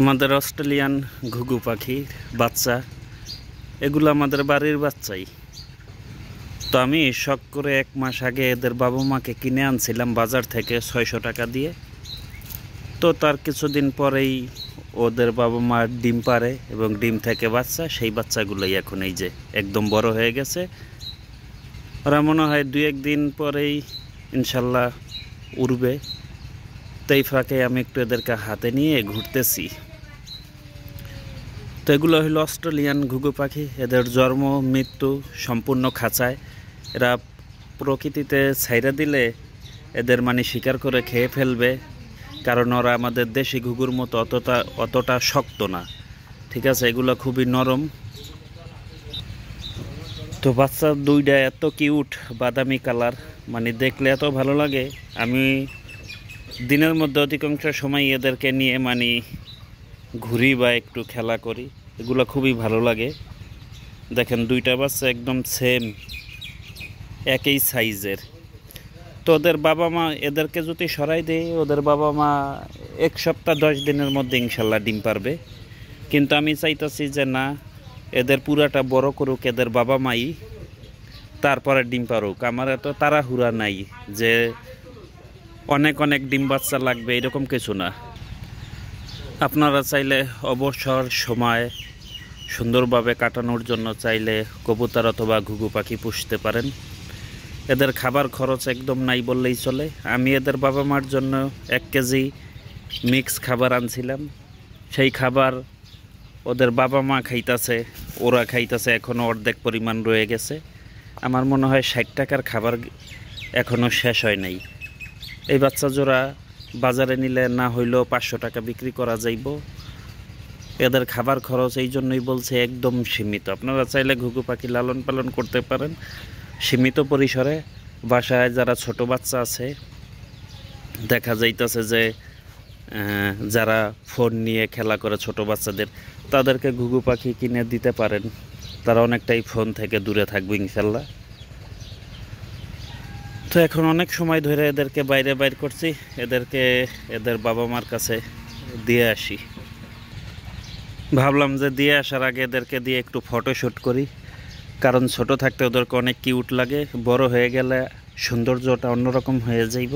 আমাদের অস্ট্রেলিয়ান ঘুঘু পাখির বাচ্চা, এগুলো আমাদের বাড়ির বাচ্চাই। তো আমি শখ করে 1 মাস আগে এদের বাবা মাকে কিনে আনছিলাম বাজার থেকে 600 টাকা দিয়ে। তো তার কিছুদিন পরেই ওদের বাবা মা ডিম পারে এবং ডিম থেকে বাচ্চা, সেই বাচ্চাগুলোই এখন এই যে একদম বড় হয়ে গেছে। ওরা মনে হয় 2-1 দিন পরেই ইনশাল্লাহ উড়বে। তো এই ফাঁকে আমি একটু এদেরকে হাতে নিয়ে ঘুরতেছি। তো এগুলো হলো অস্ট্রেলিয়ান ঘুঘু পাখি। এদের জন্ম মৃত্যু সম্পূর্ণ খাঁচায়। এরা প্রকৃতিতে ছাইরা দিলে এদের শিকার করে খেয়ে ফেলবে, কারণ ওরা আমাদের দেশি ঘুঘুর মতো অতটা শক্ত না, ঠিক আছে। এগুলো খুবই নরম। তো বাচ্চা দুইটা এত কিউট, বাদামি কালার, দেখলে এত ভালো লাগে। আমি দিনের মধ্যে অধিকাংশ সময় এদেরকে নিয়ে ঘুরি বা একটু খেলা করি। এগুলো খুবই ভালো লাগে। দেখেন দুইটা বাচ্চা একদম সেম, একই সাইজের। তো ওদের বাবা মা এদেরকে যদি সরাই দেয়, ওদের বাবা মা 1 সপ্তাহ 10 দিনের মধ্যে ইনশাল্লাহ ডিম পারবে। কিন্তু আমি চাইতেছি যে না, এদের পুরাটা বড় করুক এদের বাবা মাই, তারপরে ডিম পারুক। আমার এত তাড়াহুড়া নাই যে অনেক অনেক ডিম বাচ্চা লাগবে, এরকম কিছু না। আপনারা চাইলে অবসর সময় সুন্দরভাবে কাটানোর জন্য চাইলে কবুতর অথবা ঘুঘু পাখি পুষতে পারেন। এদের খাবার খরচ একদম নাই বললেই চলে। আমি এদের বাবা মার জন্য 1 কেজি মিক্স খাবার আনছিলাম। সেই খাবার ওদের বাবা মা খাইতেছে, ওরা খাইতেছে, এখনও অর্ধেক পরিমাণ রয়ে গেছে। আমার মনে হয় 60 টাকার খাবার এখনও শেষ হয় নাই। এই বাচ্চা জোড়া বাজারে নিলে না হইলেও 500 টাকা বিক্রি করা যাইব। এদের খাবার খরচ এই জন্যই বলছে একদম সীমিত। আপনারা চাইলে ঘুঘু পাখি লালন পালন করতে পারেন সীমিত পরিসরে। বাসায় যারা ছোট বাচ্চা আছে, দেখা যাইতেছে যে যারা ফোন নিয়ে খেলা করে ছোট বাচ্চাদের, তাদেরকে ঘুঘু পাখি কিনে দিতে পারেন। তারা অনেকটাই ফোন থেকে দূরে থাকবে ইনশাল্লাহ। তো এখন অনেক সময় ধরে এদেরকে বাইর করছি, এদেরকে এদের বাবা মার কাছে দিয়ে আসি। ভাবলাম যে দিয়ে আসার আগে এদেরকে দিয়ে একটু ফটোশ্যুট করি, কারণ ছোট থাকতে ওদেরকে অনেক কিউট লাগে। বড় হয়ে গেলে সৌন্দর্যটা অন্যরকম হয়ে যাইব,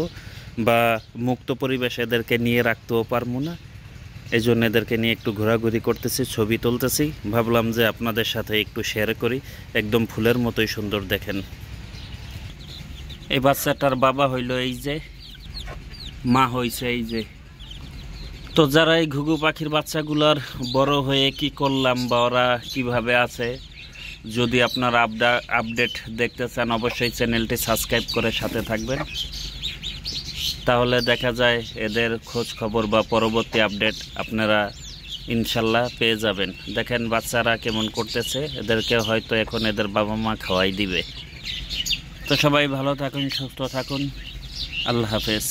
বা মুক্ত পরিবেশে এদেরকে নিয়ে রাখতেও পারবো না। এই জন্য এদেরকে নিয়ে একটু ঘোরাঘুরি করতেছি, ছবি তুলতেছি। ভাবলাম যে আপনাদের সাথে একটু শেয়ার করি। একদম ফুলের মতোই সুন্দর। দেখেন এই বাচ্চাটার বাবা হইল এই যে, মা হইছে এই যে। তো যারা এই ঘুঘু পাখির বাচ্চাগুলার বড় হয়ে কি করলাম বা ওরা কিভাবে আছে, যদি আপনারা আপডেট দেখতে চান, অবশ্যই চ্যানেলটি সাবস্ক্রাইব করে সাথে থাকবেন। তাহলে দেখা যায় এদের খোঁজ খবর বা পরবর্তী আপডেট আপনারা ইনশাল্লাহ পেয়ে যাবেন। দেখেন বাচ্চারা কেমন করতেছে, এদেরকে হয়তো এখন এদের বাবা মা খাওয়াই দিবে। তো সবাই ভালো থাকুন, সুস্থ থাকুন। আল্লাহ হাফেজ।